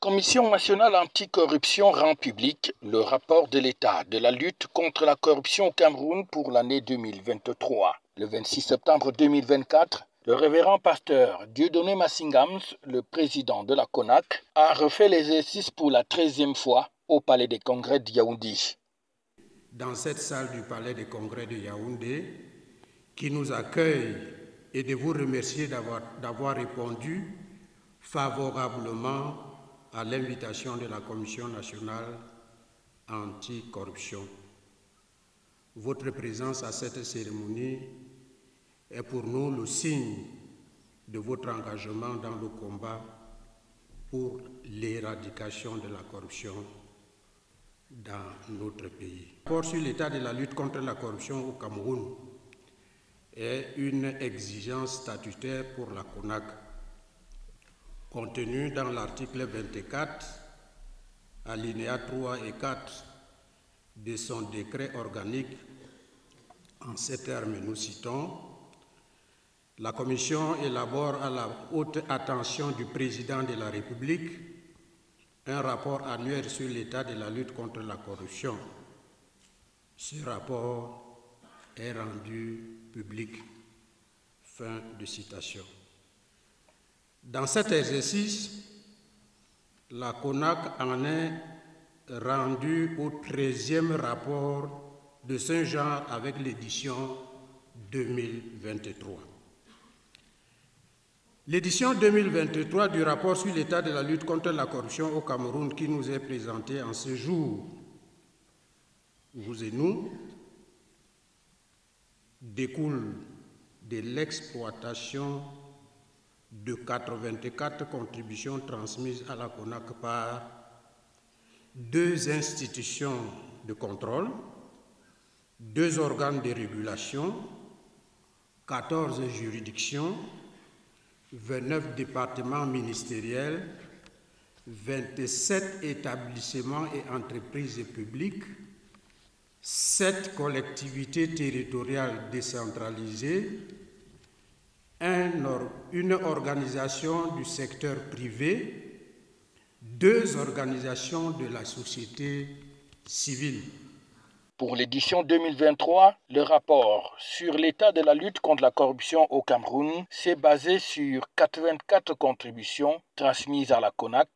Commission nationale anticorruption rend public le rapport de l'État de la lutte contre la corruption au Cameroun pour l'année 2023. Le 26 septembre 2024, le révérend pasteur Dieudonné Massingams, le président de la CONAC, a refait l'exercice pour la 13e fois au Palais des Congrès de Yaoundé. Dans cette salle du Palais des Congrès de Yaoundé, qui nous accueille, et de vous remercier d'avoir répondu favorablement à l'invitation de la Commission nationale anticorruption. Votre présence à cette cérémonie est pour nous le signe de votre engagement dans le combat pour l'éradication de la corruption dans notre pays. Le rapport sur l'état de la lutte contre la corruption au Cameroun est une exigence statutaire pour la CONAC, contenue dans l'article 24, alinéas 3 et 4 de son décret organique. En ces termes, nous citons: la Commission élabore à la haute attention du Président de la République un rapport annuel sur l'état de la lutte contre la corruption. Ce rapport est rendu public. Fin de citation. Dans cet exercice, la CONAC en est rendue au 13e rapport de ce genre avec l'édition 2023. L'édition 2023 du rapport sur l'état de la lutte contre la corruption au Cameroun qui nous est présentée en ce jour, vous et nous, découle de l'exploitation de 84 contributions transmises à la CONAC par 2 institutions de contrôle, 2 organes de régulation, 14 juridictions, 29 départements ministériels, 27 établissements et entreprises publiques, 7 collectivités territoriales décentralisées, une organisation du secteur privé, 2 organisations de la société civile. Pour l'édition 2023, le rapport sur l'état de la lutte contre la corruption au Cameroun s'est basé sur 84 contributions transmises à la CONAC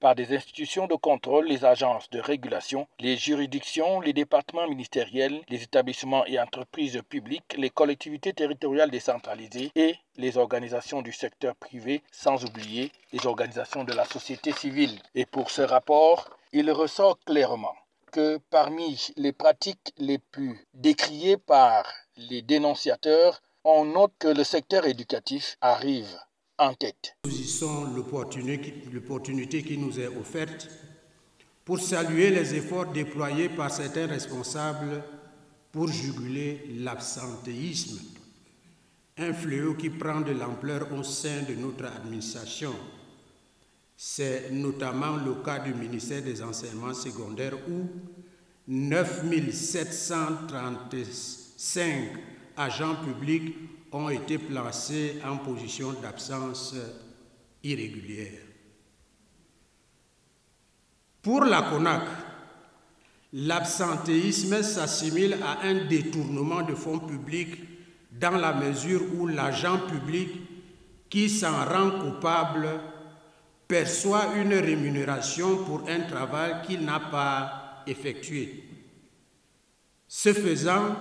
par des institutions de contrôle, les agences de régulation, les juridictions, les départements ministériels, les établissements et entreprises publiques, les collectivités territoriales décentralisées et les organisations du secteur privé, sans oublier les organisations de la société civile. Et pour ce rapport, il ressort clairement que parmi les pratiques les plus décriées par les dénonciateurs, on note que le secteur éducatif arrive en tête. Nous saisissons l'opportunité qui nous est offerte pour saluer les efforts déployés par certains responsables pour juguler l'absentéisme, un fléau qui prend de l'ampleur au sein de notre administration. C'est notamment le cas du ministère des Enseignements secondaires où 9 735 agents publics ont été placés en position d'absence irrégulière. Pour la CONAC, l'absentéisme s'assimile à un détournement de fonds publics dans la mesure où l'agent public qui s'en rend coupable perçoit une rémunération pour un travail qu'il n'a pas effectué. Ce faisant,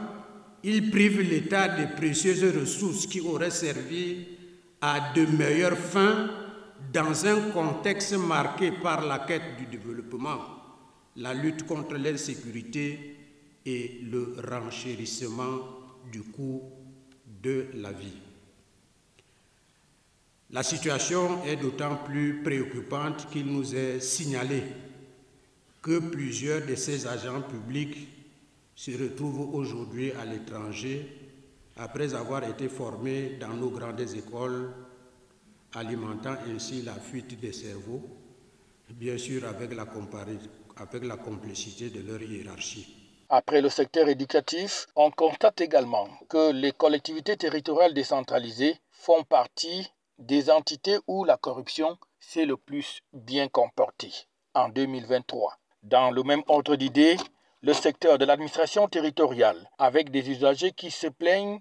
il prive l'État de précieuses ressources qui auraient servi à de meilleures fins dans un contexte marqué par la quête du développement, la lutte contre l'insécurité et le renchérissement du coût de la vie. La situation est d'autant plus préoccupante qu'il nous est signalé que plusieurs de ces agents publics se retrouvent aujourd'hui à l'étranger après avoir été formés dans nos grandes écoles, alimentant ainsi la fuite des cerveaux, bien sûr avec la complicité de leur hiérarchie. Après le secteur éducatif, on constate également que les collectivités territoriales décentralisées font partie des entités où la corruption s'est le plus bien comporté en 2023. Dans le même ordre d'idées, le secteur de l'administration territoriale, avec des usagers qui se plaignent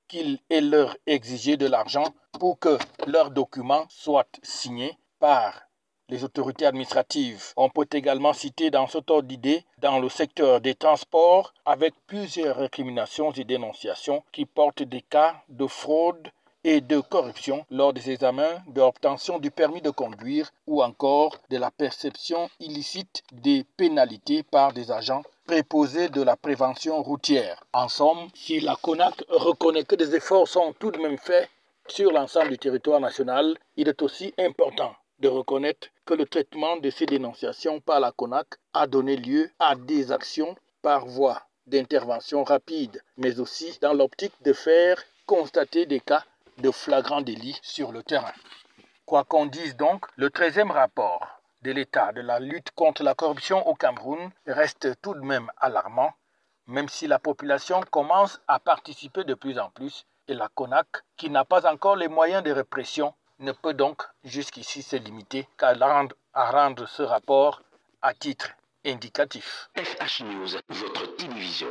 qu'il est leur exigé de l'argent pour que leurs documents soient signés par les autorités administratives. On peut également citer dans cet ordre d'idées dans le secteur des transports avec plusieurs récriminations et dénonciations qui portent des cas de fraude et de corruption lors des examens de l'obtention du permis de conduire ou encore de la perception illicite des pénalités par des agents préposés de la prévention routière. En somme, si la CONAC reconnaît que des efforts sont tout de même faits sur l'ensemble du territoire national, il est aussi important de reconnaître que le traitement de ces dénonciations par la CONAC a donné lieu à des actions par voie d'intervention rapide, mais aussi dans l'optique de faire constater des cas de flagrant délit sur le terrain. Quoi qu'on dise donc, le 13e rapport de l'état de la lutte contre la corruption au Cameroun reste tout de même alarmant, même si la population commence à participer de plus en plus et la CONAC, qui n'a pas encore les moyens de répression, ne peut donc jusqu'ici se limiter qu'à rendre ce rapport à titre indicatif. FH News, votre télévision.